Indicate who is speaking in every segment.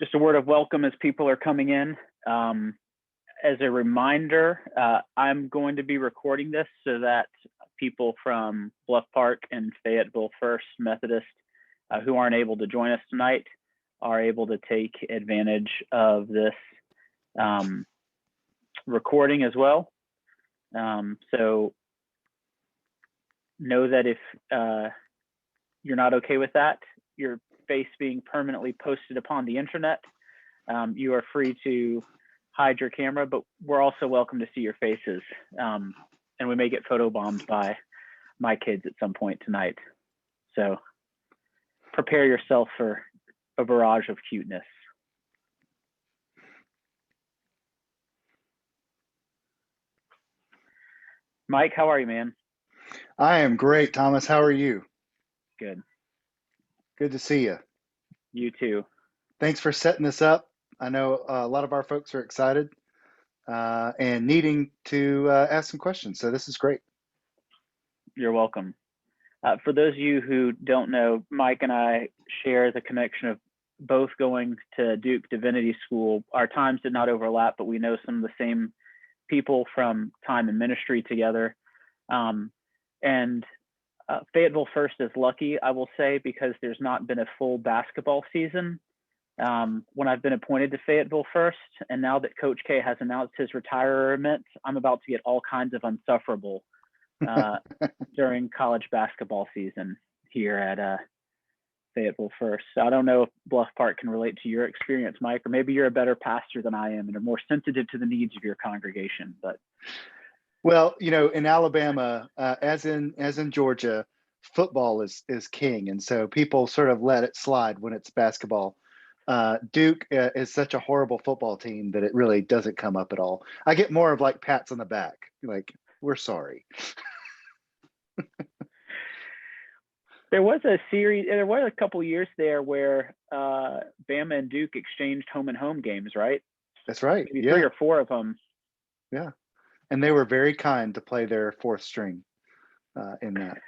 Speaker 1: Just a word of welcome as people are coming in. As a reminder, I'm going to be recording this so that people from Bluff Park and Fayetteville First Methodist who aren't able to join us tonight are able to take advantage of this recording as well. So know that if you're not okay with that, your face being permanently posted upon the internet, you are free to hide your camera, but we're also welcome to see your faces. And we may get photobombed by my kids at some point tonight. So prepare yourself for a barrage of cuteness. Mike, how are you, man?
Speaker 2: I am great, Thomas. How are you?
Speaker 1: Good.
Speaker 2: Good to see you.
Speaker 1: You too.
Speaker 2: Thanks for setting this up. I know a lot of our folks are excited and needing to ask some questions, so this is great.
Speaker 1: You're welcome. For those of you who don't know, Mike and I share the connection of both going to Duke Divinity School. Our times did not overlap, but we know some of the same people from time in ministry together. And Fayetteville First is lucky, I will say, because there's not been a full basketball season when I've been appointed to Fayetteville First. And now that Coach K has announced his retirement, I'm about to get all kinds of unsufferable during college basketball season here at Fayetteville First. So I don't know if Bluff Park can relate to your experience, Mike, or maybe you're a better pastor than I am and are more sensitive to the needs of your congregation. But
Speaker 2: well, you know, in Alabama, as in Georgia, football is king, and so people sort of let it slide when it's basketball. Duke is such a horrible football team that it really doesn't come up at all. I get more of like pats on the back, like, we're sorry.
Speaker 1: There was a couple years there where Bama and Duke exchanged home and home games, right?
Speaker 2: That's right.
Speaker 1: Maybe 3 or 4 of them.
Speaker 2: Yeah. And they were very kind to play their fourth string in that.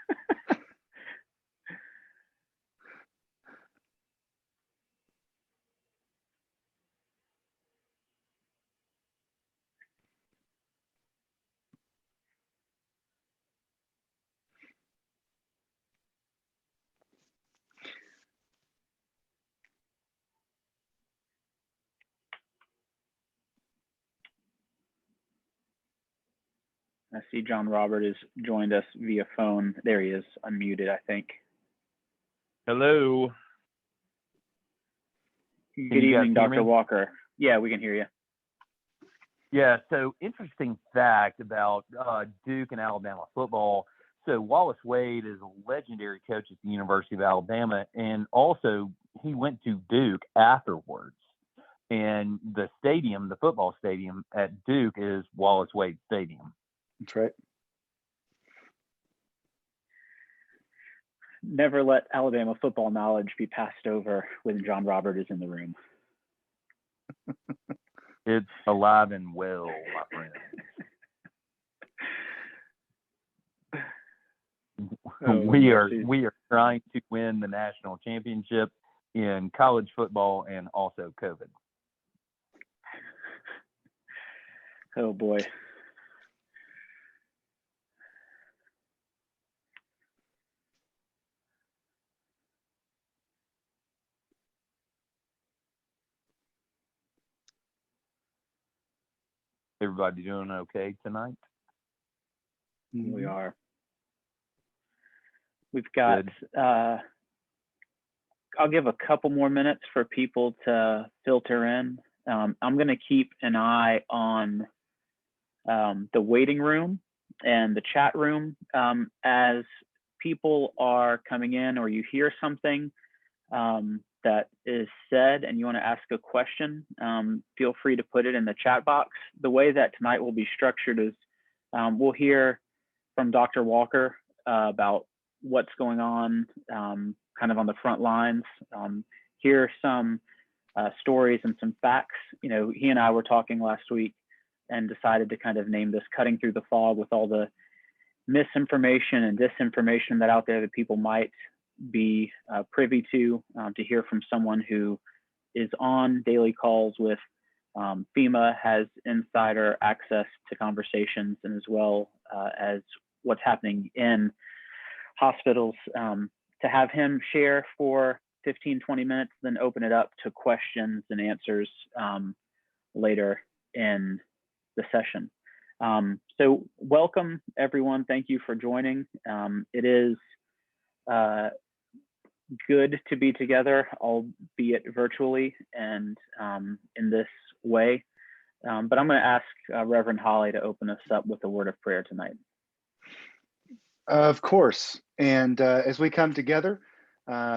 Speaker 1: I see John Robert has joined us via phone. There he is, unmuted, I think.
Speaker 3: Hello.
Speaker 1: Good evening, Dr. Walker. Yeah, we can hear you.
Speaker 3: Yeah, so interesting fact about Duke and Alabama football. So Wallace Wade is a legendary coach at the University of Alabama, and also he went to Duke afterwards. And the stadium, the football stadium at Duke, is Wallace Wade Stadium.
Speaker 2: That's right.
Speaker 1: Never let Alabama football knowledge be passed over when John Robert is in the room.
Speaker 3: It's alive and well, my friend. We are trying to win the national championship in college football and also COVID.
Speaker 1: Oh boy.
Speaker 3: Everybody doing okay tonight?
Speaker 1: We are. We've got, I'll give a couple more minutes for people to filter in. I'm going to keep an eye on the waiting room and the chat room as people are coming in, or you hear something that is said and you want to ask a question, feel free to put it in the chat box. The way that tonight will be structured is we'll hear from Dr. Walker about what's going on kind of on the front lines, hear some stories and some facts. You know, he and I were talking last week and decided to kind of name this Cutting Through the Fog, with all the misinformation and disinformation that out there that people might be privy to hear from someone who is on daily calls with FEMA, has insider access to conversations, and as well as what's happening in hospitals. To have him share for 15-20 minutes, then open it up to questions and answers later in the session. So welcome, everyone. Thank you for joining. It is good to be together, albeit virtually and in this way. But I'm going to ask Reverend Holly to open us up with a word of prayer tonight.
Speaker 2: Of course. And as we come together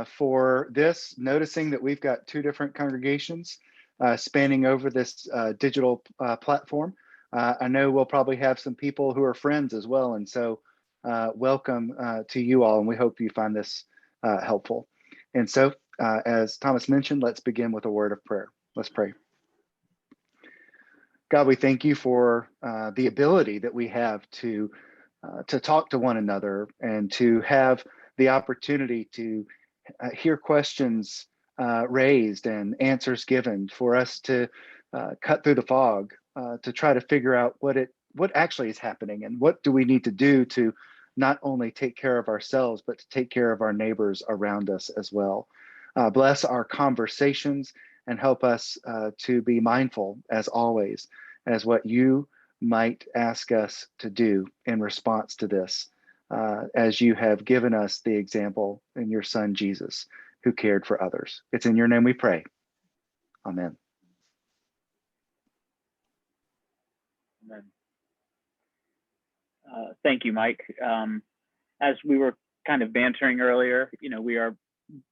Speaker 2: for this, noticing that we've got two different congregations spanning over this digital platform, I know we'll probably have some people who are friends as well. And so welcome to you all, and we hope you find this helpful. And so, as Thomas mentioned, let's begin with a word of prayer. Let's pray. God, we thank you for the ability that we have to talk to one another and to have the opportunity to hear questions raised and answers given, for us to cut through the fog, to try to figure out what actually is happening and what do we need to do to not only take care of ourselves, but to take care of our neighbors around us as well. Bless our conversations and help us to be mindful, as always, as what you might ask us to do in response to this, as you have given us the example in your son, Jesus, who cared for others. It's in your name we pray. Amen.
Speaker 1: Amen. Thank you, Mike. As we were kind of bantering earlier,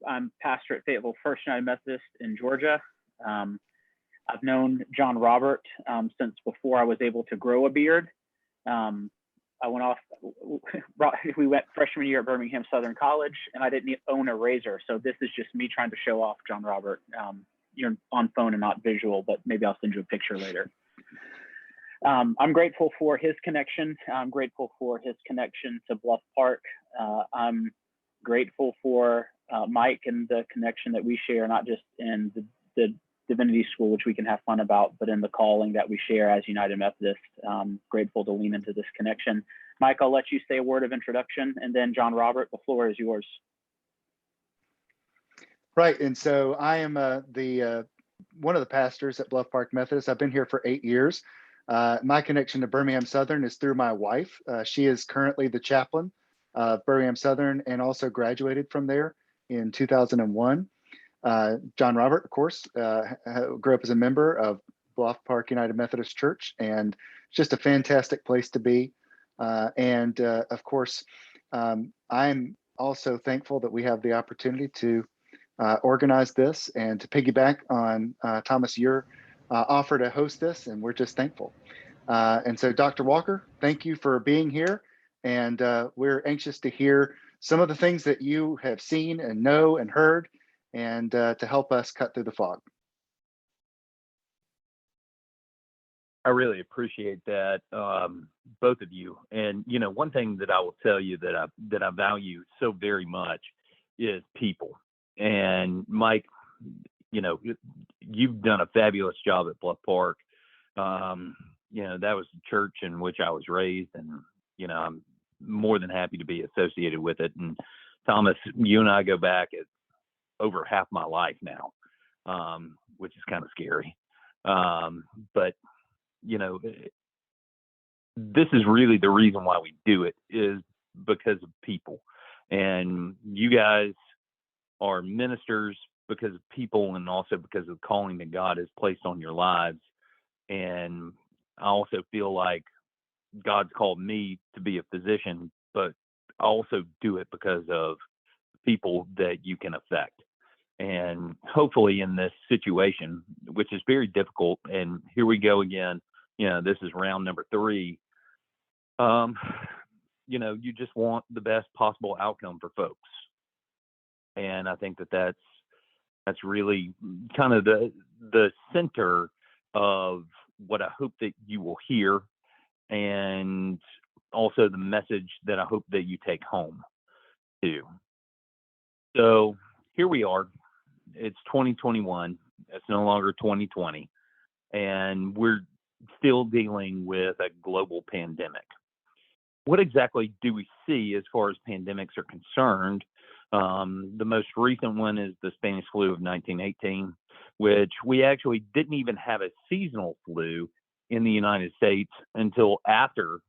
Speaker 1: I'm pastor at Fayetteville First United Methodist in Georgia. I've known John Robert since before I was able to grow a beard. I went off, we went freshman year at Birmingham Southern College, and I didn't own a razor. So this is just me trying to show off John Robert. You're on phone and not visual, but maybe I'll send you a picture later. I'm grateful for his connection. I'm grateful for his connection to Bluff Park. I'm grateful for Mike and the connection that we share, not just in the divinity school, which we can have fun about, but in the calling that we share as United Methodist. Grateful to lean into this connection. Mike, I'll let you say a word of introduction, and then John Robert, the floor is yours.
Speaker 2: Right, and so I am one of the pastors at Bluff Park Methodist. I've been here for 8 years. My connection to Birmingham Southern is through my wife. She is currently the chaplain of Birmingham Southern and also graduated from there in 2001. John Robert, of course, grew up as a member of Bluff Park United Methodist Church, and it's just a fantastic place to be. Of course, I'm also thankful that we have the opportunity to organize this and to piggyback on Thomas, your offer to host this, and we're just thankful. And so, Dr. Walker, thank you for being here, and we're anxious to hear some of the things that you have seen and know and heard, and to help us cut through the fog.
Speaker 3: I really appreciate that, both of you. And one thing that I will tell you that I value so very much is people. And Mike, you've done a fabulous job at Bluff Park. That was the church in which I was raised, and I'm more than happy to be associated with it. And Thomas, you and I go back at over half my life now, which is kind of scary. But this is really the reason why we do it, is because of people. And you guys are ministers because of people, and also because of the calling that God has placed on your lives. And I also feel like God's called me to be a physician, but I also do it because of people that you can affect. And hopefully in this situation, which is very difficult, and here we go again, this is round number 3. You just want the best possible outcome for folks. And I think that's really kind of the center of what I hope that you will hear, and also the message that I hope that you take home too. So here we are. It's 2021, It's no longer 2020. And we're still dealing with a global pandemic. What exactly do we see as far as pandemics are concerned? The most recent one is the Spanish flu of 1918, which we actually didn't even have a seasonal flu in the United States until after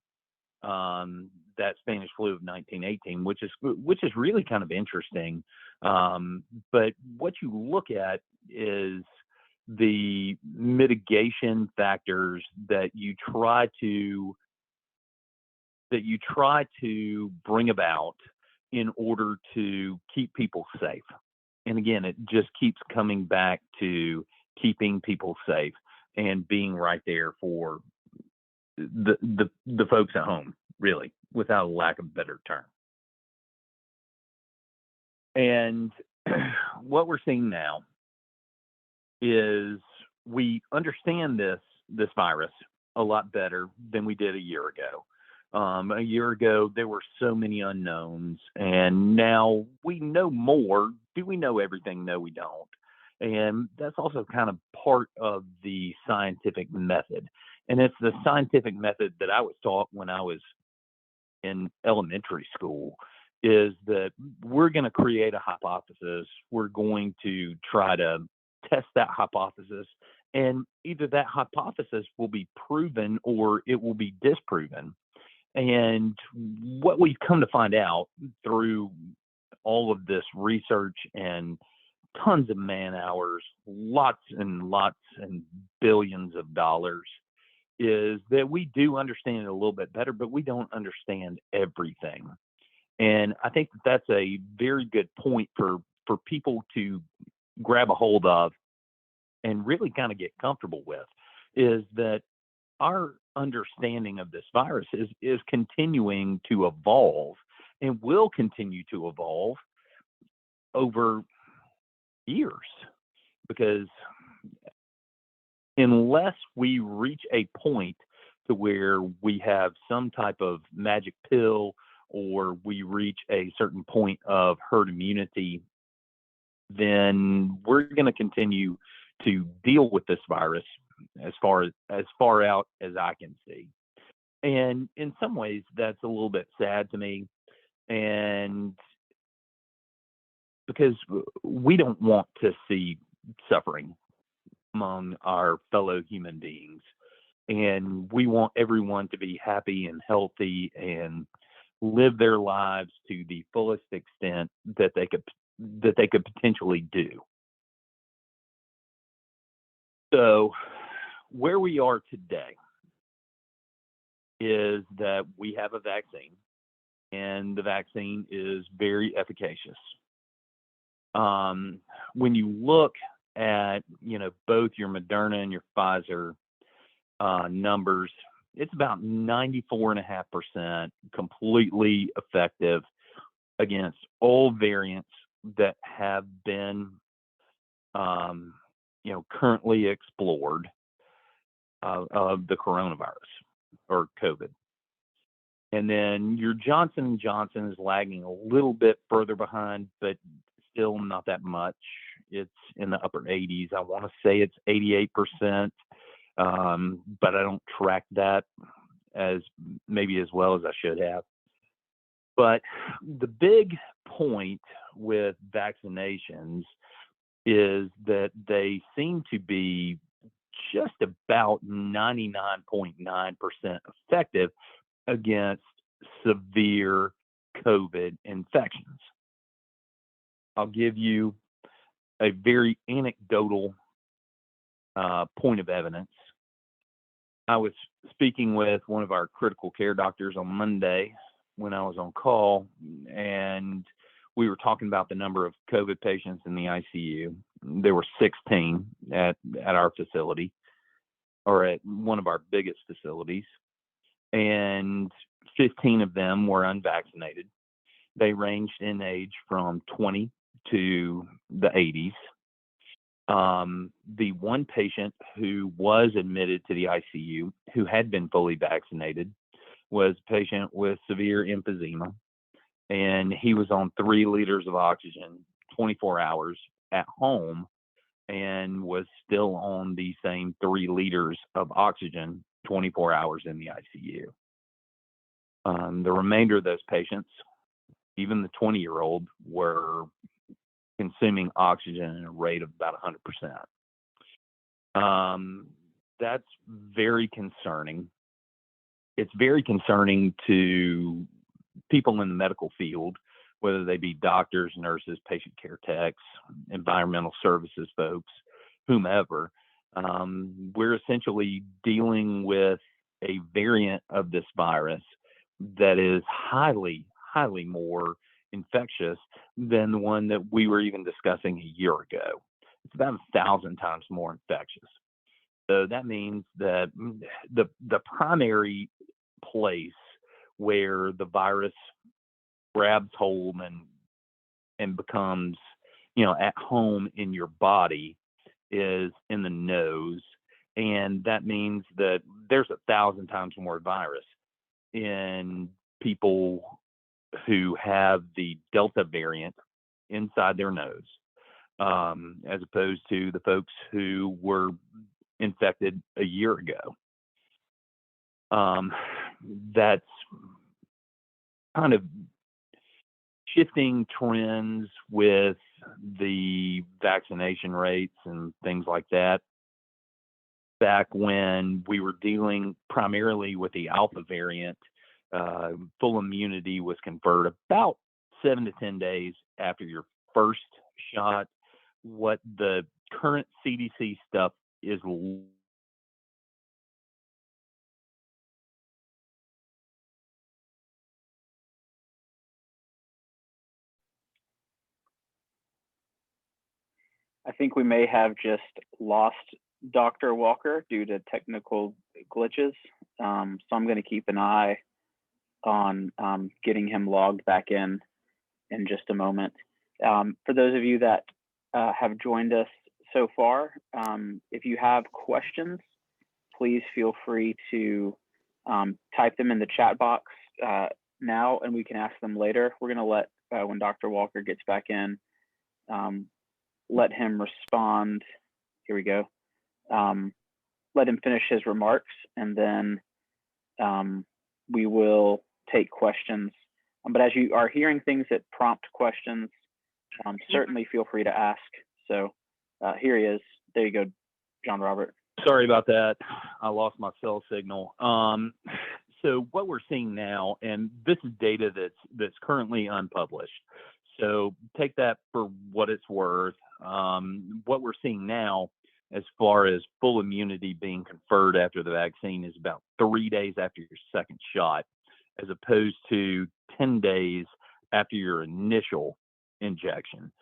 Speaker 3: that Spanish flu of 1918, which is really kind of interesting. But what you look at is the mitigation factors that you try to bring about in order to keep people safe. And again, it just keeps coming back to keeping people safe and being right there for the folks at home, really, without a lack of a better term. And what we're seeing now is we understand this virus a lot better than we did a year ago. A year ago, there were so many unknowns, and now we know more. Do we know everything? No, we don't. And that's also kind of part of the scientific method. And it's the scientific method that I was taught when I was in elementary school, is that we're going to create a hypothesis. We're going to try to test that hypothesis, and either that hypothesis will be proven or it will be disproven. And what we've come to find out through all of this research and tons of man hours, lots and lots and billions of dollars, is that we do understand it a little bit better, but we don't understand everything. And I think that's a very good point for people to grab a hold of and really kind of get comfortable with, is that our understanding of this virus is continuing to evolve and will continue to evolve over years, because unless we reach a point to where we have some type of magic pill, or we reach a certain point of herd immunity, then we're going to continue to deal with this virus as far out as I can see. And in some ways, that's a little bit sad to me, and because we don't want to see suffering among our fellow human beings, and we want everyone to be happy and healthy and live their lives to the fullest extent that they could potentially do. So where we are today is that we have a vaccine, and the vaccine is very efficacious. When you look at, both your Moderna and your Pfizer numbers, it's about 94.5% completely effective against all variants that have been, currently explored of the coronavirus or COVID. And then your Johnson & Johnson is lagging a little bit further behind, but still not that much. It's in the upper 80s. I want to say it's 88%, but I don't track that as well as I should have. But the big point with vaccinations is that they seem to be just about 99.9% effective against severe COVID infections. I'll give you a very anecdotal point of evidence. I was speaking with one of our critical care doctors on Monday when I was on call, and we were talking about the number of COVID patients in the ICU. There were 16 at our facility, or at one of our biggest facilities, and 15 of them were unvaccinated. They ranged in age from 20 to the 80s. The one patient who was admitted to the ICU, who had been fully vaccinated, was a patient with severe emphysema, and he was on 3 liters of oxygen 24 hours at home and was still on the same 3 liters of oxygen 24 hours in the ICU. The remainder of those patients, even the 20-year-old, were consuming oxygen at a rate of about 100%. That's very concerning. It's very concerning to people in the medical field, whether they be doctors, nurses, patient care techs, environmental services folks, whomever. We're essentially dealing with a variant of this virus that is highly, highly more infectious than the one that we were even discussing a year ago. It's about 1,000 times more infectious. So that means that the primary place where the virus grabs hold and becomes, at home in your body is in the nose. And that means that there's 1,000 times more virus in people who have the Delta variant inside their nose, as opposed to the folks who were infected a year ago. That's kind of shifting trends with the vaccination rates and things like that. Back when we were dealing primarily with the Alpha variant, full immunity was conferred about 7 to 10 days after your first shot. What the current CDC stuff is
Speaker 1: I think we may have just lost Dr. Walker due to technical glitches. So I'm going to keep an eye on getting him logged back in just a moment. For those of you that have joined us so far, if you have questions, please feel free to type them in the chat box now, and we can ask them later. We're going to let, when Dr. Walker gets back in, let him respond. Here we go. Let him finish his remarks, and then we will take questions. But as you are hearing things that prompt questions, certainly feel free to ask. So here he is. There you go, John Robert.
Speaker 3: Sorry about that. I lost my cell signal. So what we're seeing now, and this is data that's currently unpublished, so take that for what it's worth. What we're seeing now, as far as full immunity being conferred after the vaccine, is about 3 days after your second shot, as opposed to 10 days after your initial injection.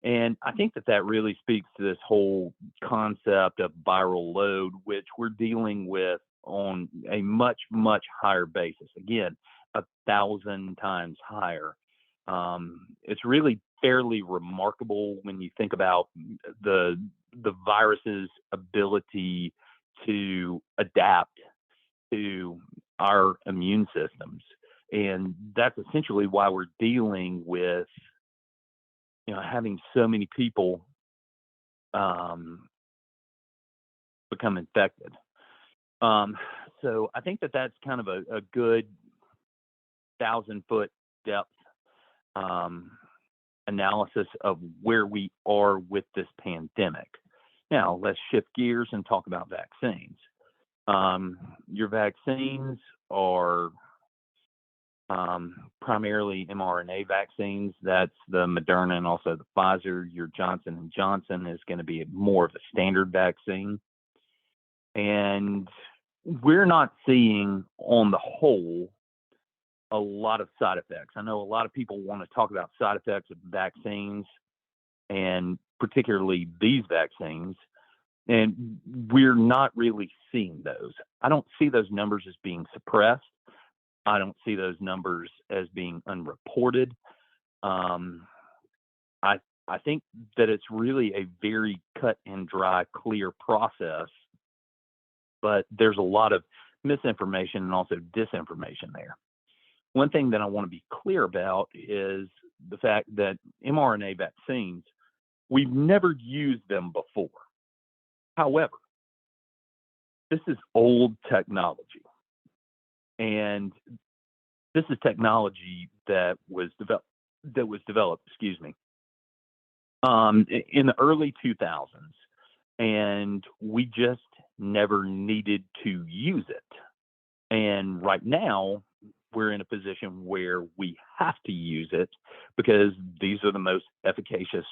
Speaker 3: And I think that really speaks to this whole concept of viral load, which we're dealing with on a much, much higher basis. Again, 1,000 times higher. It's really fairly remarkable when you think about the virus's ability to adapt to our immune systems. And that's essentially why we're dealing with, having so many people become infected. So I think that's kind of a good 1,000-foot depth analysis of where we are with this pandemic. Now, let's shift gears and talk about vaccines. Your vaccines are primarily mRNA vaccines. That's the Moderna and also the Pfizer. Your Johnson & Johnson is going to be more of a standard vaccine. And we're not seeing, on the whole, a lot of side effects. I know a lot of people want to talk about side effects of vaccines, and particularly these vaccines, and we're not really seeing those. I don't see those numbers as being suppressed. I don't see those numbers as being unreported. I think that it's really a very cut and dry, clear process, but there's a lot of misinformation and also disinformation there. One thing that I want to be clear about is the fact that mRNA vaccines We've never used them before. However, this is old technology, and this is technology that was developed, excuse me, in the early 2000s, and we just never needed to use it. And right now, we're in a position where we have to use it because these are the most efficacious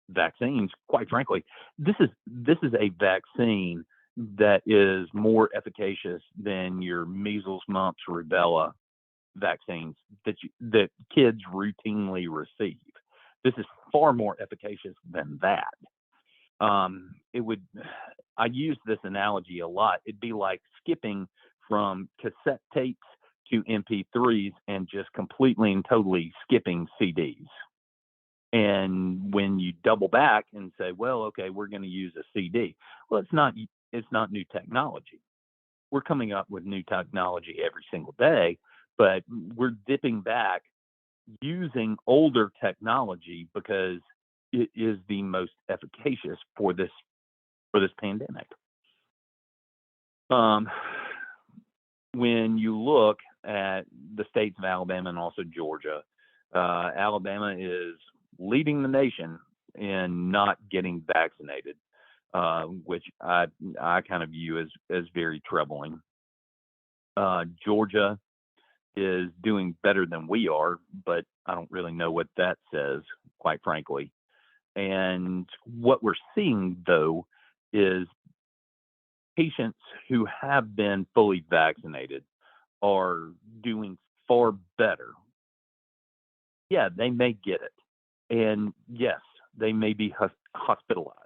Speaker 3: vaccines. Quite frankly, this is a vaccine that is more efficacious than your measles, mumps, rubella vaccines that kids routinely receive. This is far more efficacious than that. I use this analogy a lot. It'd be like skipping from cassette tapes to MP3s and just completely and totally skipping CDs. And when you double back and say, well, okay, we're going to use a CD. Well, it's not new technology. We're coming up with new technology every single day, but we're dipping back using older technology because it is the most efficacious for this pandemic. When you look at the states of Alabama and also Georgia, Alabama is leading the nation in not getting vaccinated, which I kind of view as very troubling. Georgia is doing better than we are, but I don't really know what that says, quite frankly. And what we're seeing, though, is patients who have been fully vaccinated are doing far better. Yeah, they may get it. And yes, they may be hospitalized,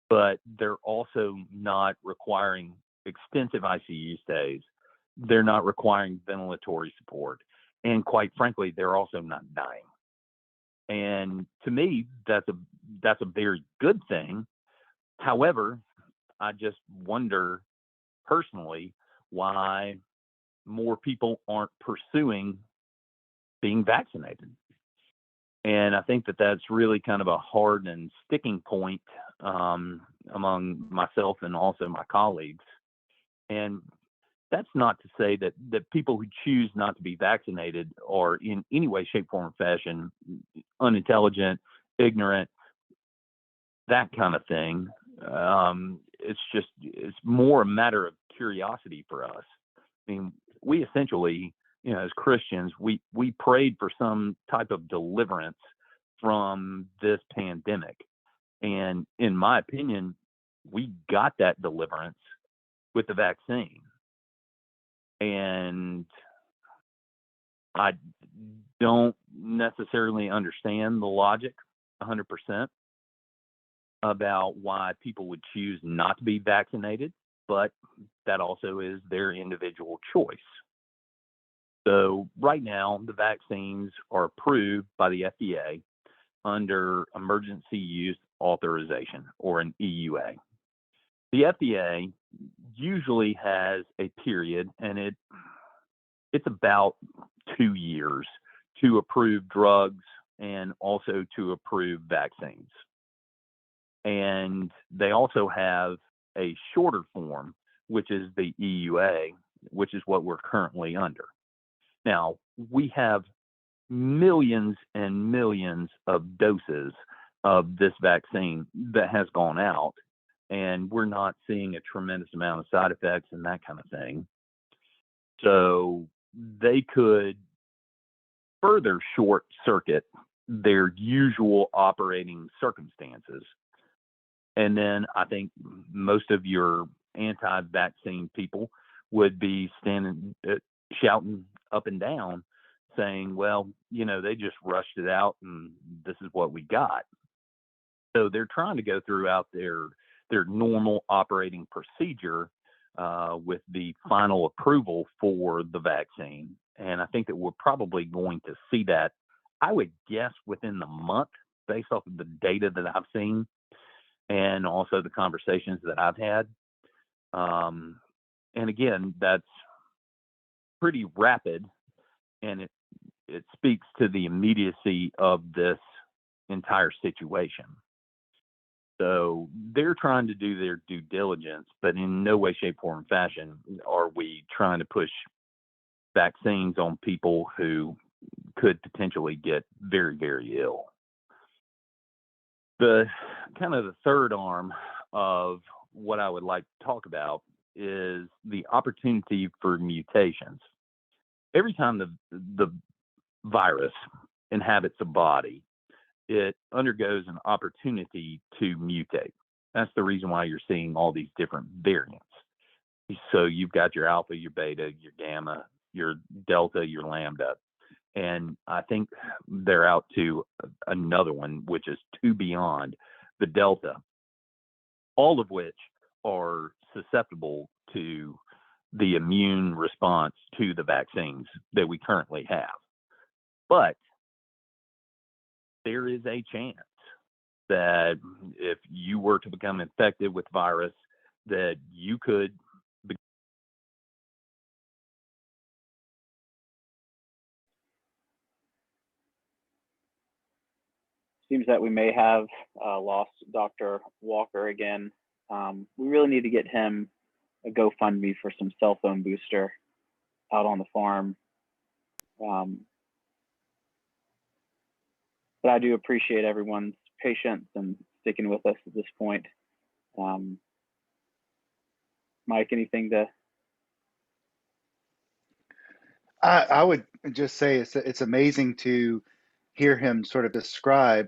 Speaker 3: but they're also not requiring extensive ICU stays. They're not requiring ventilatory support. And quite frankly, they're also not dying. And to me, that's a very good thing. However, I just wonder personally why more people aren't pursuing being vaccinated. And I think that that's really kind of a hard and sticking point among myself and also my colleagues. And that's not to say that people who choose not to be vaccinated are in any way, shape, form, or fashion unintelligent, ignorant, that kind of thing. It's more a matter of curiosity for us. I mean, we essentially, as Christians, we prayed for some type of deliverance from this pandemic. And in my opinion, we got that deliverance with the vaccine. And I don't necessarily understand the logic 100% about why people would choose not to be vaccinated, but that also is their individual choice. So right now, the vaccines are approved by the FDA under Emergency Use Authorization, or an EUA. The FDA usually has a period, and it's about 2 years to approve drugs and also to approve vaccines. And they also have a shorter form, which is the EUA, which is what we're currently under. Now, we have millions and millions of doses of this vaccine that has gone out, and we're not seeing a tremendous amount of side effects and that kind of thing. So they could further short circuit their usual operating circumstances. And then I think most of your anti-vaccine people would be shouting up and down saying, well, they just rushed it out and this is what we got. So they're trying to go throughout their normal operating procedure with the final approval for the vaccine. And I think that we're probably going to see that, I would guess, within the month, based off of the data that I've seen and also the conversations that I've had. And again, that's pretty rapid, and it speaks to the immediacy of this entire situation. So they're trying to do their due diligence, but in no way, shape, form, fashion are we trying to push vaccines on people who could potentially get very, very ill. The kind of the third arm of what I would like to talk about is the opportunity for mutations. Every time the virus inhabits a body, it undergoes an opportunity to mutate. That's the reason why you're seeing all these different variants. So you've got your alpha, your beta, your gamma, your delta, your lambda. And I think they're out to another one, which is two beyond the delta, all of which are susceptible to the immune response to the vaccines that we currently have. But there is a chance that if you were to become infected with virus, that you could
Speaker 1: Seems that we may have lost Dr. Walker again. We really need to get him a GoFundMe for some cell phone booster out on the farm. But I do appreciate everyone's patience and sticking with us at this point. Mike, anything to?
Speaker 2: I would just say it's amazing to hear him sort of describe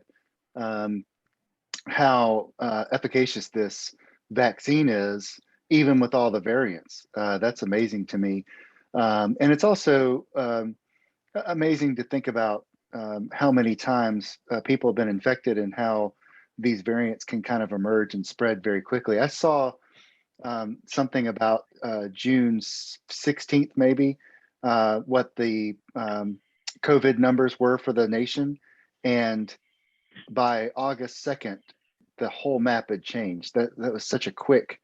Speaker 2: how efficacious this vaccine is, even with all the variants. That's amazing to me. And it's also amazing to think about how many times people have been infected and how these variants can kind of emerge and spread very quickly. I saw something about June 16th, maybe, what the COVID numbers were for the nation. And by August 2nd, the whole map had changed. That was such a quick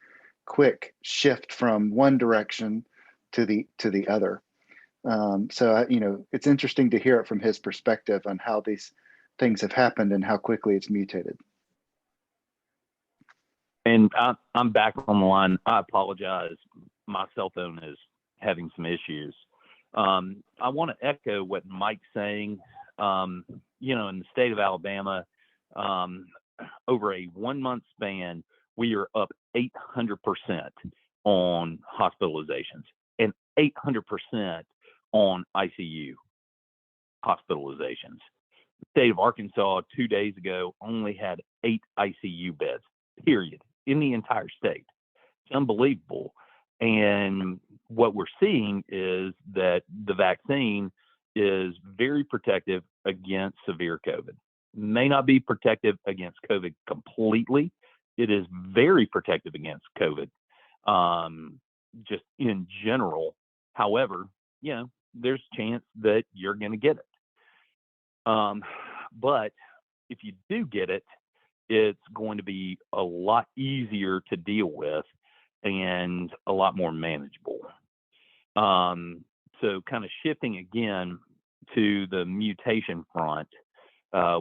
Speaker 2: shift from one direction to the other. So it's interesting to hear it from his perspective on how these things have happened and how quickly it's mutated.
Speaker 3: And I'm back on the line. I apologize. My cell phone is having some issues. I want to echo what Mike's saying. In the state of Alabama, over a 1 month span, we are up 800% on hospitalizations and 800% on ICU hospitalizations. The state of Arkansas 2 days ago only had 8 ICU beds, period, in the entire state. It's unbelievable. And what we're seeing is that the vaccine is very protective against severe COVID. May not be protective against COVID completely. It is very protective against COVID, just in general. However, there's a chance that you're going to get it. But if you do get it, it's going to be a lot easier to deal with and a lot more manageable. So kind of shifting again to the mutation front,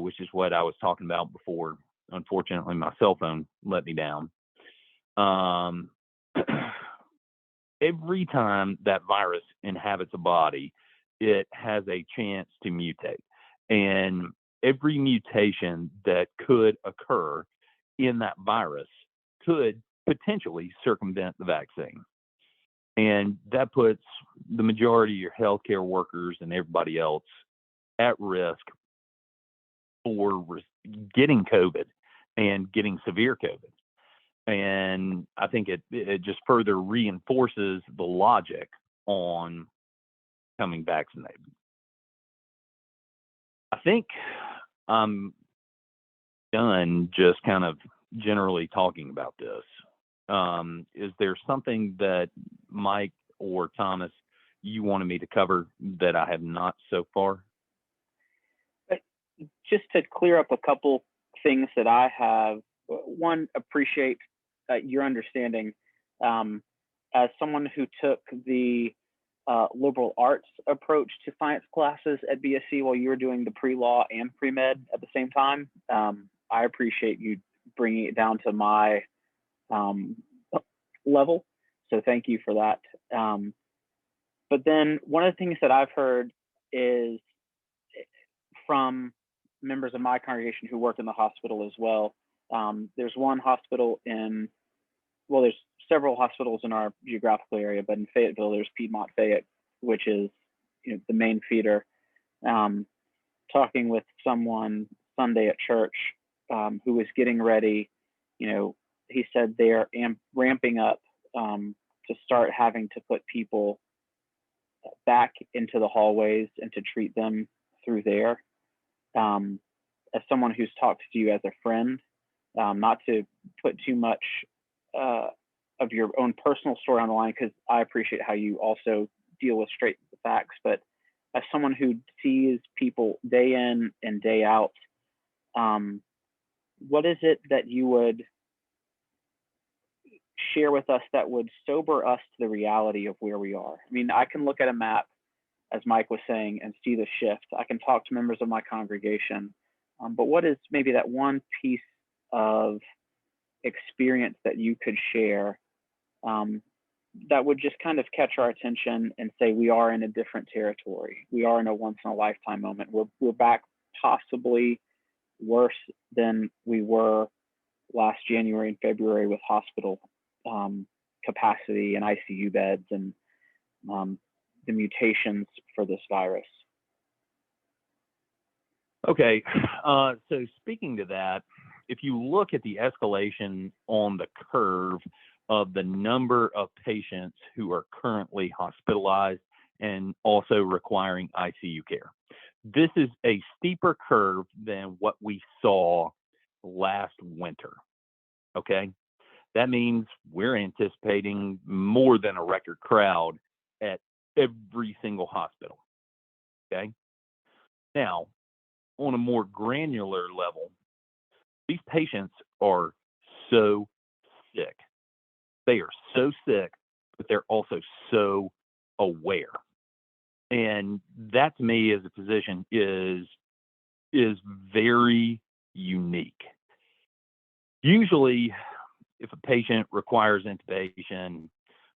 Speaker 3: which is what I was talking about before. Unfortunately, my cell phone let me down. Every time that virus inhabits a body, it has a chance to mutate. And every mutation that could occur in that virus could potentially circumvent the vaccine. And that puts the majority of your healthcare workers and everybody else at risk for getting COVID and getting severe COVID. And I think it just further reinforces the logic on becoming vaccinated. I think I'm done just kind of generally talking about this. Is there something that Mike or Thomas, you wanted me to cover that I have not so far?
Speaker 1: Just to clear up a couple things that I have. One, appreciate your understanding. As someone who took the liberal arts approach to science classes at BSC while you were doing the pre-law and pre-med at the same time, I appreciate you bringing it down to my level. So thank you for that. But then one of the things that I've heard is from members of my congregation who work in the hospital as well. There's one hospital there's several hospitals in our geographical area, but in Fayetteville, there's Piedmont Fayette, which is the main feeder. Talking with someone Sunday at church who was getting ready, he said they're ramping up to start having to put people back into the hallways and to treat them through there. As someone who's talked to you as a friend, not to put too much of your own personal story on the line, because I appreciate how you also deal with straight facts, but as someone who sees people day in and day out, what is it that you would share with us that would sober us to the reality of where we are? I mean, I can look at a map, as Mike was saying, and see the shift. I can talk to members of my congregation, but what is maybe that one piece of experience that you could share that would just kind of catch our attention and say we are in a different territory? We are in a once-in-a-lifetime moment. We're back possibly worse than we were last January and February with hospital capacity and ICU beds and the mutations for this virus.
Speaker 3: Okay, so speaking to that, if you look at the escalation on the curve of the number of patients who are currently hospitalized and also requiring ICU care, this is a steeper curve than what we saw last winter, okay? That means we're anticipating more than a record crowd at every single hospital, okay? Now, on a more granular level, these patients are so sick. They are so sick, but they're also so aware. And that to me as a physician is very unique. Usually, if a patient requires intubation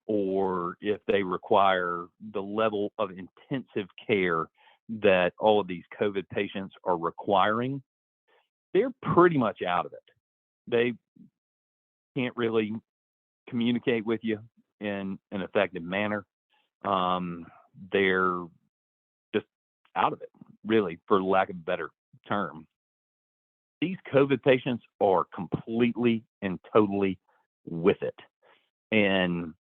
Speaker 3: or if they require the level of intensive care that all of these COVID patients are requiring, they're pretty much out of it. They can't really communicate with you in an effective manner. They're just out of it, really, for lack of a better term. These COVID patients are completely and totally with it. And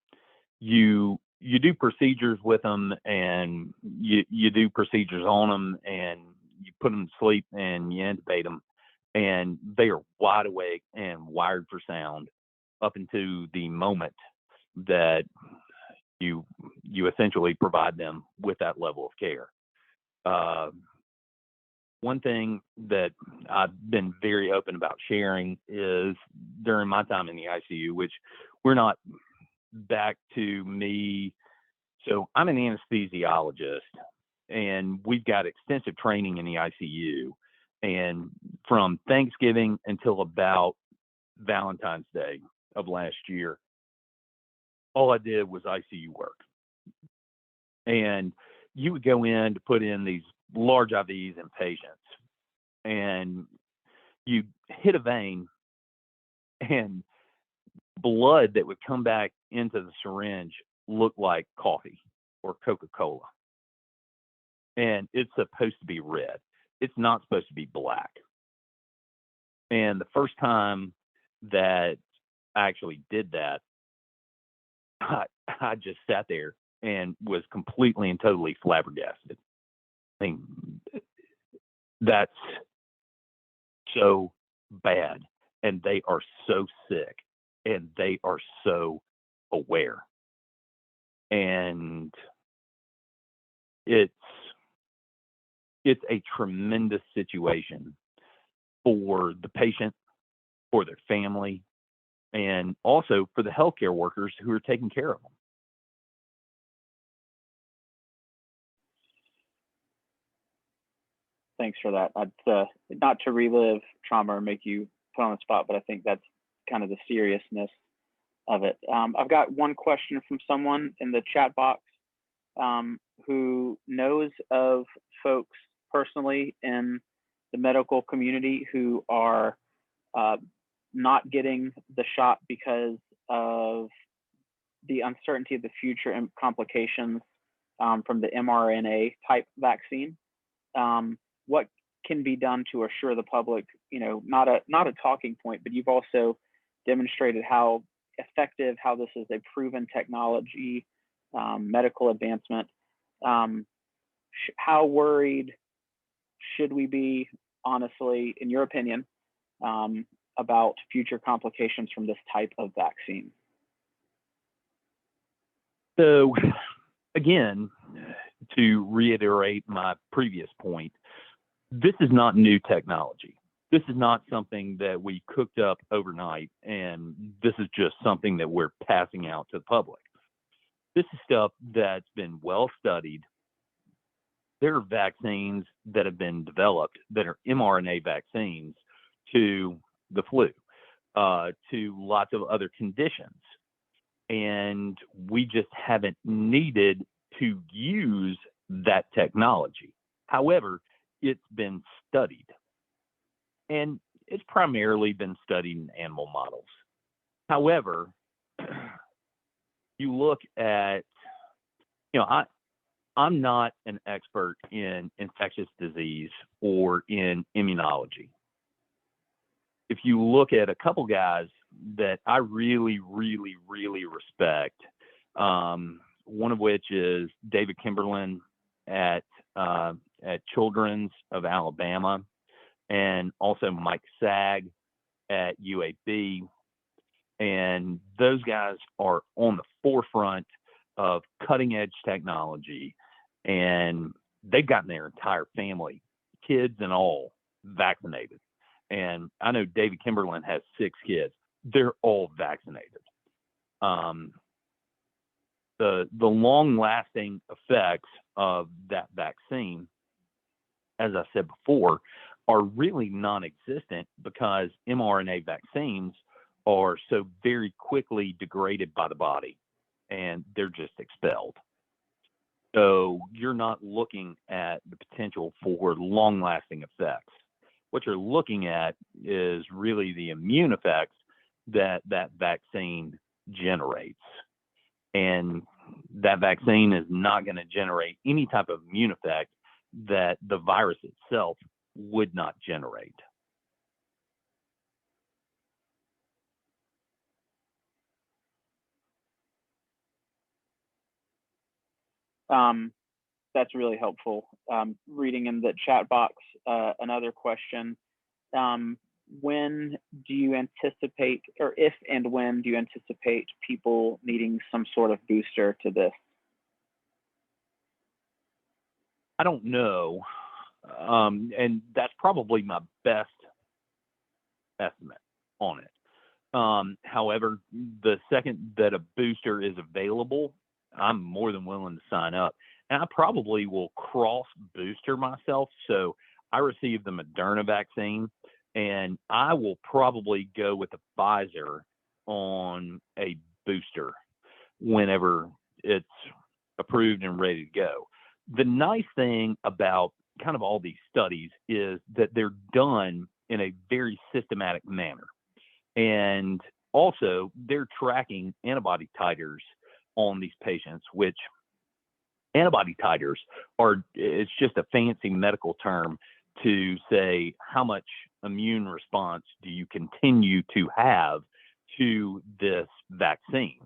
Speaker 3: you do procedures with them, and you do procedures on them, and you put them to sleep and you intubate them, and they are wide awake and wired for sound up into the moment that you essentially provide them with that level of care. One thing that I've been very open about sharing is during my time in the ICU, which we're not back to me. So I'm an anesthesiologist, and we've got extensive training in the ICU. And from Thanksgiving until about Valentine's Day of last year, all I did was ICU work. And you would go in to put in these large IVs in patients, and you hit a vein, and blood that would come back into the syringe looked like coffee or Coca-Cola. And it's supposed to be red. It's not supposed to be black. And the first time that I actually did that, I just sat there and was completely and totally flabbergasted. I mean, that's so bad, and they are so sick, and they are so aware. And it's a tremendous situation for the patient, for their family, and also for the healthcare workers who are taking care of them.
Speaker 1: Thanks for that. Not to relive trauma or make you put on the spot, but I think that's kind of the seriousness of it. I've got one question from someone in the chat box who knows of folks personally in the medical community who are not getting the shot because of the uncertainty of the future and complications from the mRNA type vaccine. What can be done to assure the public, not a talking point, but you've also demonstrated how effective, how this is a proven technology, medical advancement. How worried should we be, honestly, in your opinion, about future complications from this type of vaccine?
Speaker 3: So, again, to reiterate my previous point, this is not new technology. This is not something that we cooked up overnight, and this is just something that we're passing out to the public. This is stuff that's been well studied. There are vaccines that have been developed that are mRNA vaccines to the flu, to lots of other conditions. And we just haven't needed to use that technology. However, it's been studied. And it's primarily been studied in animal models. However, you look at, I'm not an expert in infectious disease or in immunology. If you look at a couple guys that I really, really, really respect, one of which is David Kimberlin at Children's of Alabama, and also Mike Sag at UAB. And those guys are on the forefront of cutting edge technology, and they've gotten their entire family, kids and all, vaccinated. And I know David Kimberlin has 6 kids. They're all vaccinated. The long-lasting effects of that vaccine, as I said before, are really non-existent because mRNA vaccines are so very quickly degraded by the body, and they're just expelled. So you're not looking at the potential for long-lasting effects. What you're looking at is really the immune effects that vaccine generates. And that vaccine is not going to generate any type of immune effect that the virus itself would not generate.
Speaker 1: That's really helpful. Reading in the chat box, another question. When do you anticipate, or if and when do you anticipate people needing some sort of booster to this?
Speaker 3: I don't know. And that's probably my best estimate on it. However, the second that a booster is available, I'm more than willing to sign up. And I probably will cross booster myself. So I received the Moderna vaccine, and I will probably go with the Pfizer on a booster whenever it's approved and ready to go. The nice thing about kind of all these studies is that they're done in a very systematic manner. And also, they're tracking antibody titers on these patients, which antibody titers it's just a fancy medical term to say how much immune response do you continue to have to this vaccine.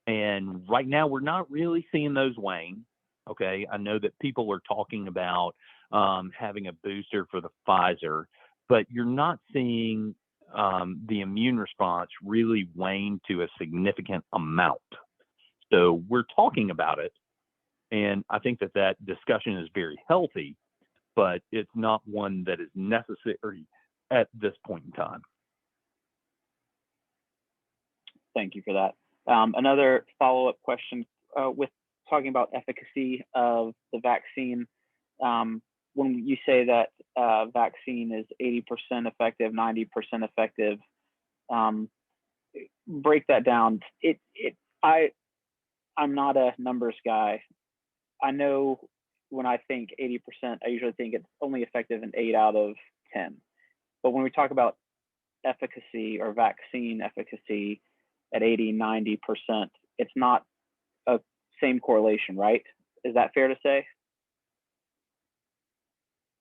Speaker 3: And right now, we're not really seeing those wane. Okay, I know that people are talking about having a booster for the Pfizer, but you're not seeing the immune response really wane to a significant amount. So we're talking about it, and I think that discussion is very healthy, but it's not one that is necessary at this point in time.
Speaker 1: Thank you for that. Another follow-up question with talking about efficacy of the vaccine. When you say that vaccine is 80% effective, 90% effective. Break that down. I'm not a numbers guy. I know when I think 80%, I usually think it's only effective in 8 out of 10. But when we talk about efficacy or vaccine efficacy at 80, 90%, it's not a same correlation, right? Is that fair to say?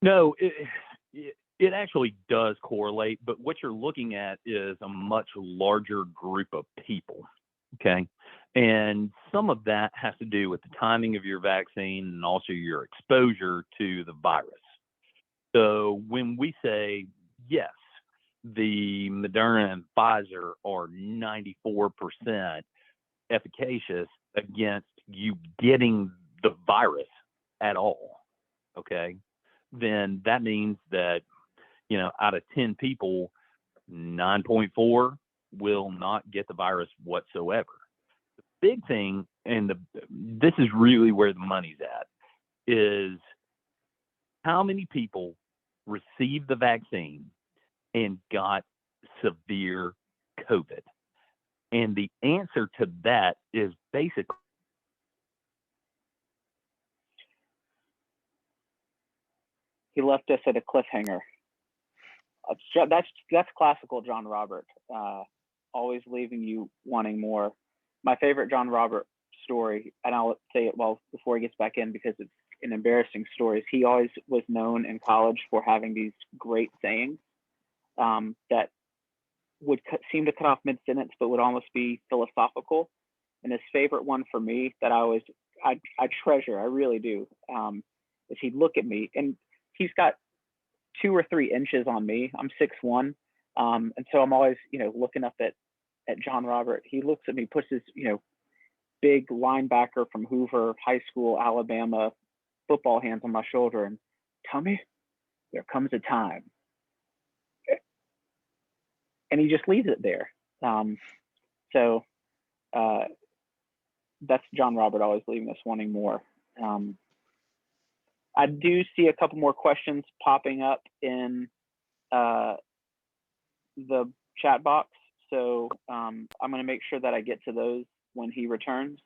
Speaker 3: No, it actually does correlate, but what you're looking at is a much larger group of people, okay? And some of that has to do with the timing of your vaccine and also your exposure to the virus. So when we say, yes, the Moderna and Pfizer are 94% efficacious against you getting the virus at all, okay, then that means that, out of 10 people, 9.4 will not get the virus whatsoever. The big thing, and this is really where the money's at, is how many people received the vaccine and got severe COVID. And the answer to that is basically,
Speaker 1: he left us at a cliffhanger. That's classical John Robert, always leaving you wanting more. My favorite John Robert story, and I'll say it before he gets back in because it's an embarrassing story, is he always was known in college for having these great sayings that would seem to cut off mid-sentence but would almost be philosophical. And his favorite one for me that I treasure, I really do, is he'd look at me, and he's got 2 or 3 inches on me. I'm 6'1", and so I'm always, looking up at John Robert. He looks at me, puts his, big linebacker from Hoover High School, Alabama, football hands on my shoulder, and tell me, there comes a time, and he just leaves it there. So that's John Robert always leaving us wanting more. I do see a couple more questions popping up in the chat box. So I'm going to make sure that I get to those when he returns.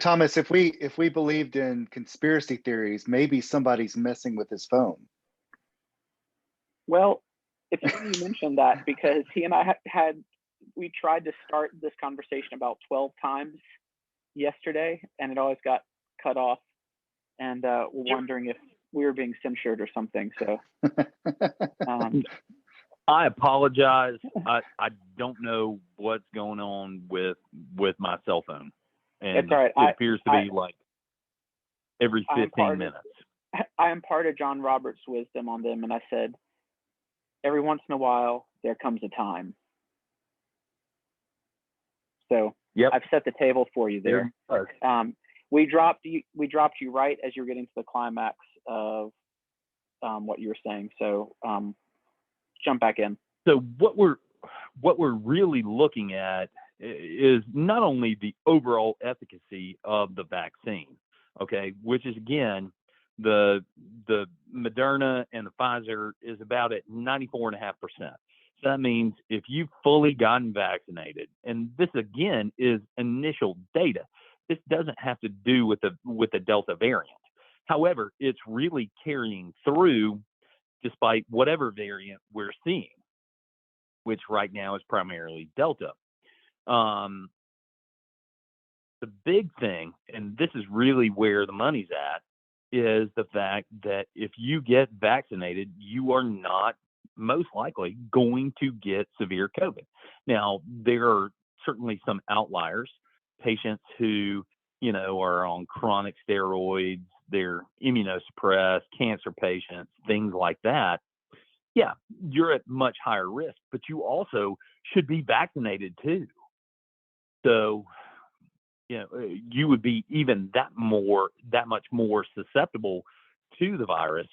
Speaker 2: Thomas, if we believed in conspiracy theories, maybe somebody's messing with his phone.
Speaker 1: Well, it's funny you mentioned that because he and I we tried to start this conversation about 12 times yesterday, and it always got cut off, and we're wondering if we were being censured or something. So
Speaker 3: I apologize. I don't know what's going on with my cell phone, and
Speaker 1: it's all right.
Speaker 3: It appears to be like every 15 minutes.
Speaker 1: I imparted John Robert's wisdom on them, and I said, every once in a while there comes a time. So
Speaker 3: yep.
Speaker 1: I've set the table for you there. We dropped you right as you're getting to the climax of what you were saying. So jump back in.
Speaker 3: So what we're really looking at is not only the overall efficacy of the vaccine, okay, which is again the Moderna and the Pfizer is about at 94.5%. So that means if you've fully gotten vaccinated, and this again is initial data, this doesn't have to do with the Delta variant. However, it's really carrying through despite whatever variant we're seeing, which right now is primarily Delta. The big thing, and this is really where the money's at, is the fact that if you get vaccinated, you are not most likely going to get severe COVID. Now, there are certainly some outliers, patients who, are on chronic steroids, they're immunosuppressed, cancer patients, things like that. Yeah, you're at much higher risk, but you also should be vaccinated too. So, you would be even that much more susceptible to the virus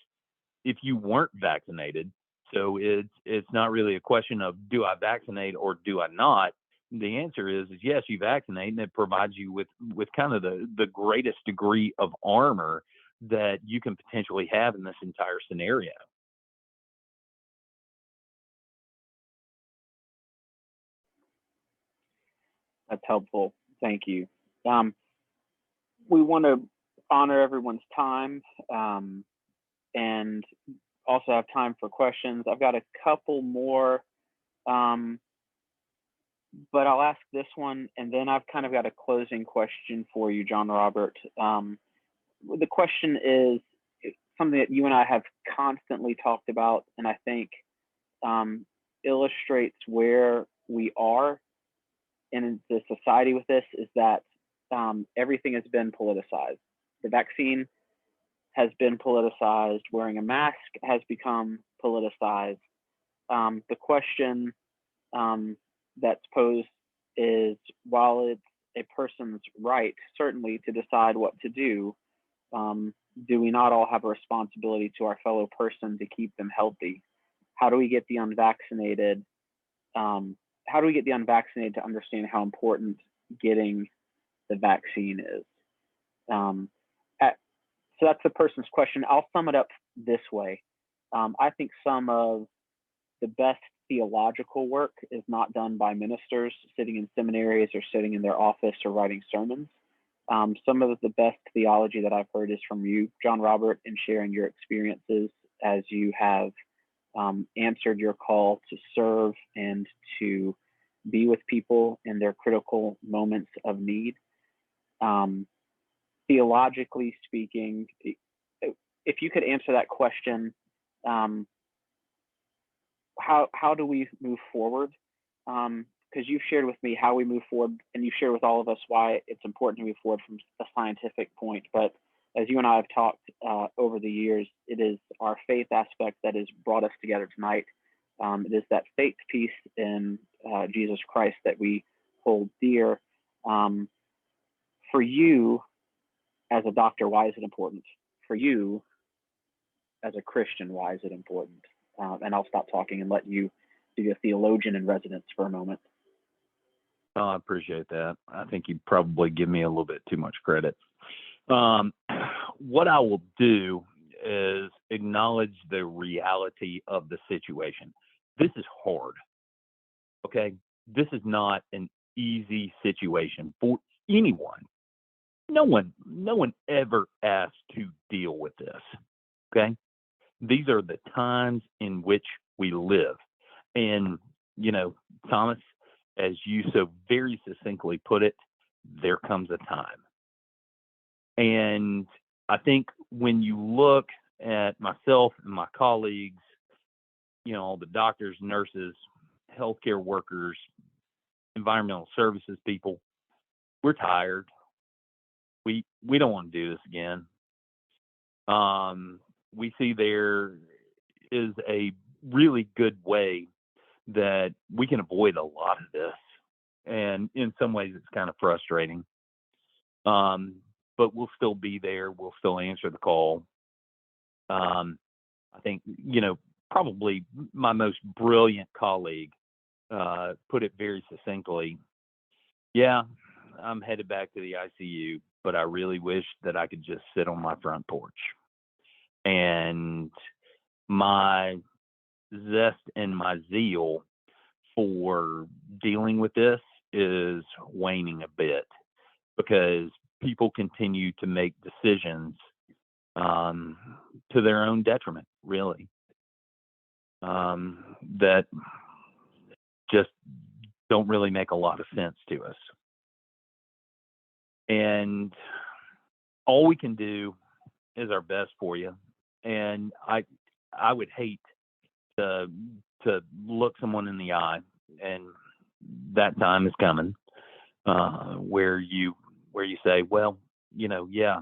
Speaker 3: if you weren't vaccinated. So it's not really a question of do I vaccinate or do I not. the answer is yes, you vaccinate, and it provides you with kind of the greatest degree of armor that you can potentially have in this entire scenario.
Speaker 1: That's helpful. Thank you. We want to honor everyone's time and also have time for questions. I've got a couple more, but I'll ask this one, and then I've kind of got a closing question for you, John Robert. The question is something that you and I have constantly talked about, and I think illustrates where we are in the society with this, is that everything has been politicized. The vaccine has been politicized. Wearing a mask has become politicized. The question that's posed is, while it's a person's right, certainly, to decide what to do we not all have a responsibility to our fellow person to keep them healthy? How do we get the unvaccinated? How do we get the unvaccinated to understand how important getting the vaccine is? So that's the person's question. I'll sum it up this way. I think some of the best theological work is not done by ministers sitting in seminaries or sitting in their office or writing sermons. Some of the best theology that I've heard is from you, John Robert, in sharing your experiences as you have answered your call to serve and to be with people in their critical moments of need. Theologically speaking, if you could answer that question, how do we move forward? Because you've shared with me how we move forward, and you've shared with all of us why it's important to move forward from a scientific point. But as you and I have talked over the years, it is our faith aspect that has brought us together tonight. It is that faith piece in Jesus Christ that we hold dear. For you, as a doctor, why is it important? For you, as a Christian, why is it important? And I'll stop talking and let you be a theologian in residence for a moment.
Speaker 3: Oh, I appreciate that. I think you probably give me a little bit too much credit. What I will do is acknowledge the reality of the situation. This is hard. Okay? This is not an easy situation for anyone. No one ever asked to deal with this. Okay? These are the times in which we live. And, Thomas, as you so very succinctly put it, there comes a time. And I think when you look at myself and my colleagues, all the doctors, nurses, healthcare workers, environmental services people, we're tired. We don't want to do this again. We see there is a really good way that we can avoid a lot of this. And in some ways, it's kind of frustrating. But we'll still be there. We'll still answer the call. I think, probably my most brilliant colleague put it very succinctly. Yeah, I'm headed back to the ICU, but I really wish that I could just sit on my front porch. And my zest and my zeal for dealing with this is waning a bit because people continue to make decisions to their own detriment, really, that just don't really make a lot of sense to us. And all we can do is our best for you. And I would hate to look someone in the eye, and that time is coming, where you say, well, yeah,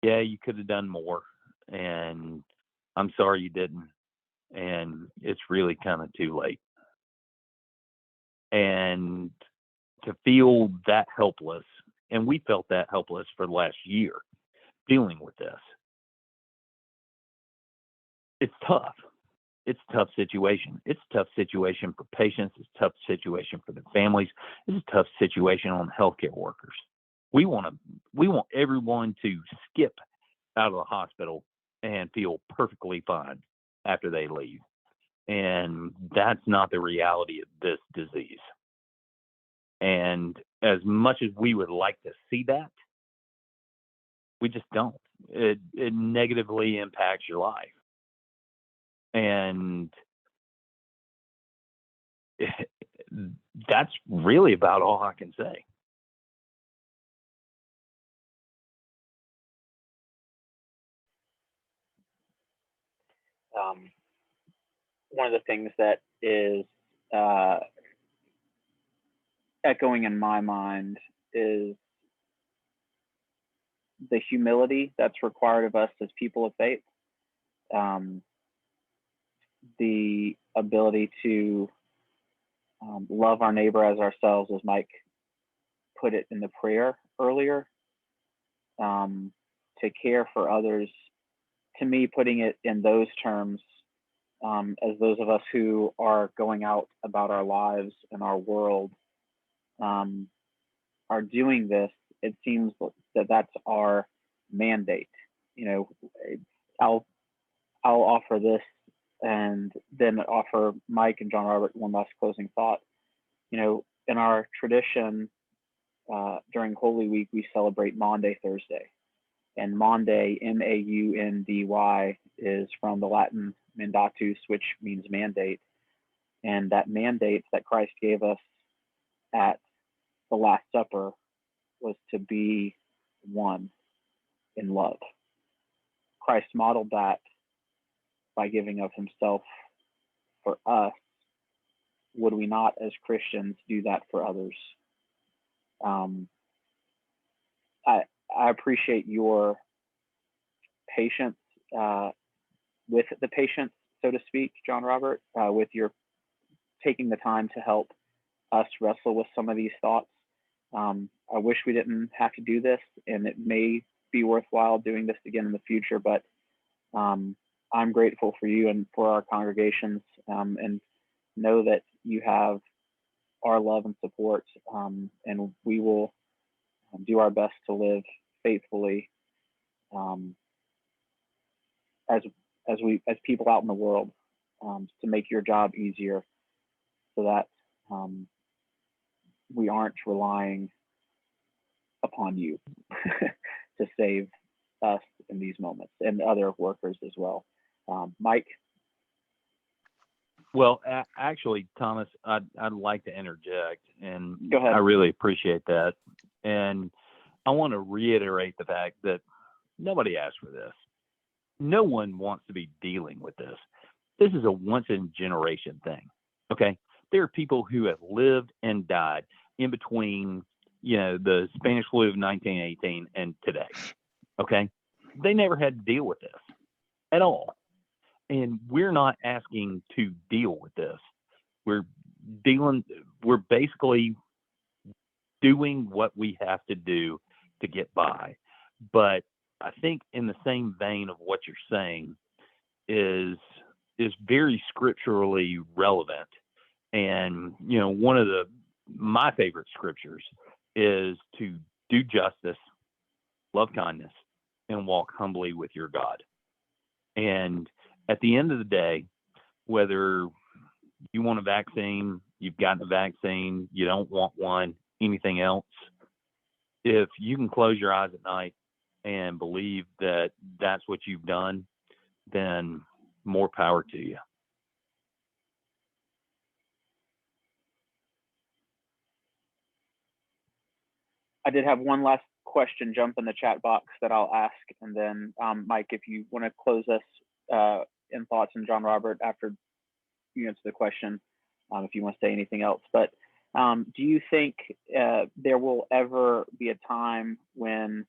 Speaker 3: you could have done more, and I'm sorry you didn't, and it's really kind of too late. And to feel that helpless, and we felt that helpless for the last year dealing with this, it's tough. it's a tough situation. It's a tough situation for patients. It's a tough situation for their families. It's a tough situation on healthcare workers. We want everyone to skip out of the hospital and feel perfectly fine after they leave. And that's not the reality of this disease. And as much as we would like to see that, we just don't. It negatively impacts your life. And that's really about all I can say.
Speaker 1: One of the things that is echoing in my mind is the humility that's required of us as people of faith, the ability to love our neighbor as ourselves, as Mike put it in the prayer earlier, to care for others. To me, putting it in those terms, as those of us who are going out about our lives and our world are doing this, it seems that that's our mandate. I'll offer this and then offer Mike and John Robert one last closing thought. In our tradition, during Holy Week, we celebrate Maundy Thursday. And Maundy, M-A-U-N-D-Y, is from the Latin mandatus, which means mandate. And that mandate that Christ gave us at the Last Supper was to be one in love. Christ modeled that by giving of himself for us. Would we not, as Christians, do that for others? I appreciate your patience with the patients, so to speak, John Robert, with your taking the time to help us wrestle with some of these thoughts. I wish we didn't have to do this, and it may be worthwhile doing this again in the future, but I'm grateful for you and for our congregations, and know that you have our love and support, and we will do our best to live faithfully as people out in the world, to make your job easier, so that we aren't relying upon you to save us in these moments, and other workers as well. Mike?
Speaker 3: Well, actually, Thomas, I'd like to interject, and
Speaker 1: Go ahead.
Speaker 3: I really appreciate that. And I want to reiterate the fact that nobody asked for this. No one wants to be dealing with this. This is a once-in-a-generation thing, okay? There are people who have lived and died in between, the Spanish flu of 1918 and today, okay? They never had to deal with this at all. And we're not asking to deal with this. We're basically doing what we have to do to get by. But I think in the same vein of what you're saying is very scripturally relevant. And, one of my favorite scriptures is to do justice, love kindness, and walk humbly with your God. And at the end of the day, whether you want a vaccine, you've gotten a vaccine, you don't want one, anything else, if you can close your eyes at night and believe that that's what you've done, then more power to you.
Speaker 1: I did have one last question jump in the chat box that I'll ask, and then Mike, if you want to close us in thoughts, and John Robert, after you answer the question, if you want to say anything else. But do you think there will ever be a time when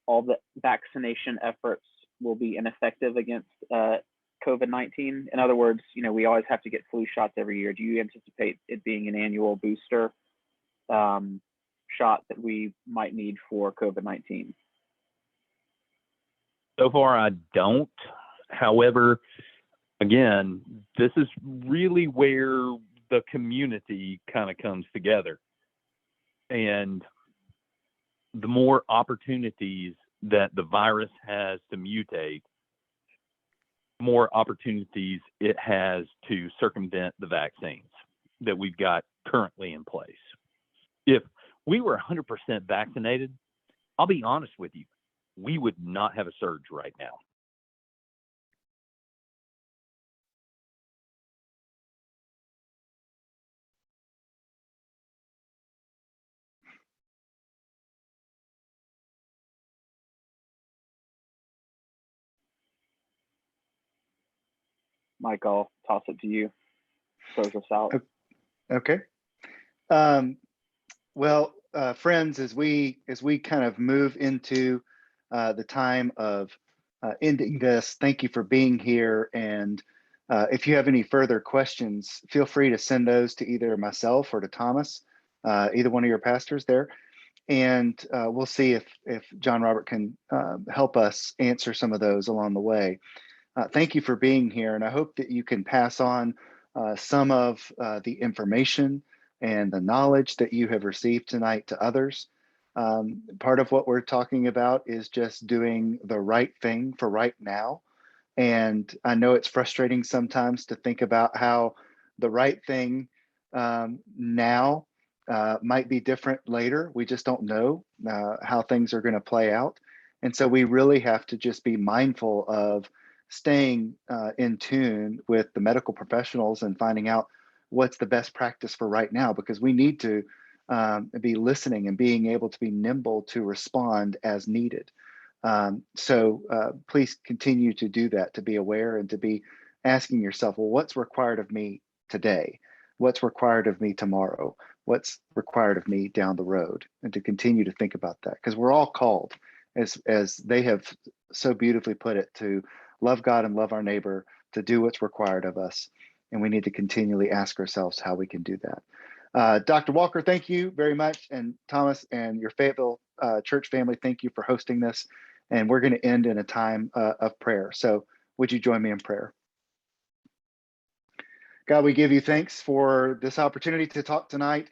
Speaker 1: all the vaccination efforts will be ineffective against COVID-19? In other words, we always have to get flu shots every year. Do you anticipate it being an annual booster shot that we might need for COVID-19?
Speaker 3: So far, I don't. However, again, this is really where the community kind of comes together. And the more opportunities that the virus has to mutate, more opportunities it has to circumvent the vaccines that we've got currently in place. If we were 100% vaccinated, I'll be honest with you, we would not have a surge right now.
Speaker 1: Mike, I'll toss it to you. Close us out.
Speaker 2: Okay. Well, friends, as we kind of move into the time of ending this, thank you for being here. And if you have any further questions, feel free to send those to either myself or to Thomas, either one of your pastors there. And we'll see if John Robert can help us answer some of those along the way. Thank you for being here. And I hope that you can pass on some of the information and the knowledge that you have received tonight to others. Part of what we're talking about is just doing the right thing for right now. And I know it's frustrating sometimes to think about how the right thing now might be different later. We just don't know how things are going to play out. And so we really have to just be mindful of staying in tune with the medical professionals and finding out what's the best practice for right now, because we need to be listening and being able to be nimble to respond as needed. So please continue to do that, to be aware and to be asking yourself, well, what's required of me today? What's required of me tomorrow? What's required of me down the road? And to continue to think about that, because we're all called, as they have so beautifully put it, to love God and love our neighbor, to do what's required of us. And we need to continually ask ourselves how we can do that. Dr. Walker, thank you very much. And Thomas and your Fayetteville church family, thank you for hosting this. And we're going to end in a time of prayer. So would you join me in prayer? God, we give you thanks for this opportunity to talk tonight.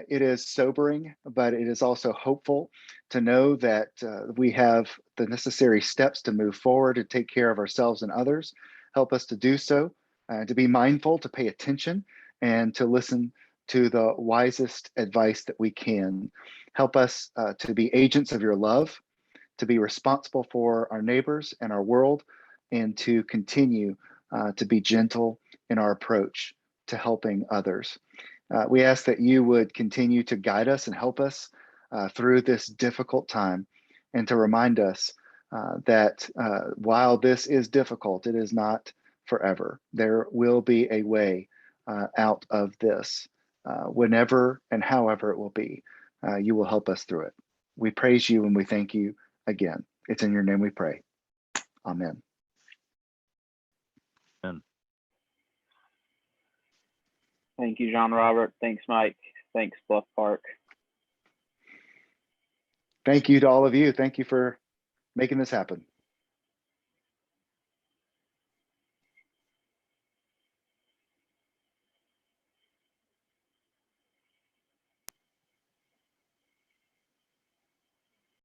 Speaker 2: It is sobering, but it is also hopeful to know that we have the necessary steps to move forward and take care of ourselves and others. Help us to do so, to be mindful, to pay attention, and to listen to the wisest advice that we can. Help us to be agents of your love, to be responsible for our neighbors and our world, and to continue to be gentle in our approach to helping others. We ask that you would continue to guide us and help us through this difficult time, and to remind us that while this is difficult, it is not forever. There will be a way out of this. Whenever and however it will be, you will help us through it. We praise you and we thank you again. It's in your name we pray. Amen.
Speaker 3: Amen.
Speaker 1: Thank you, John Robert. Thanks, Mike. Thanks, Bluff Park.
Speaker 2: Thank you to all of you. Thank you for making this happen.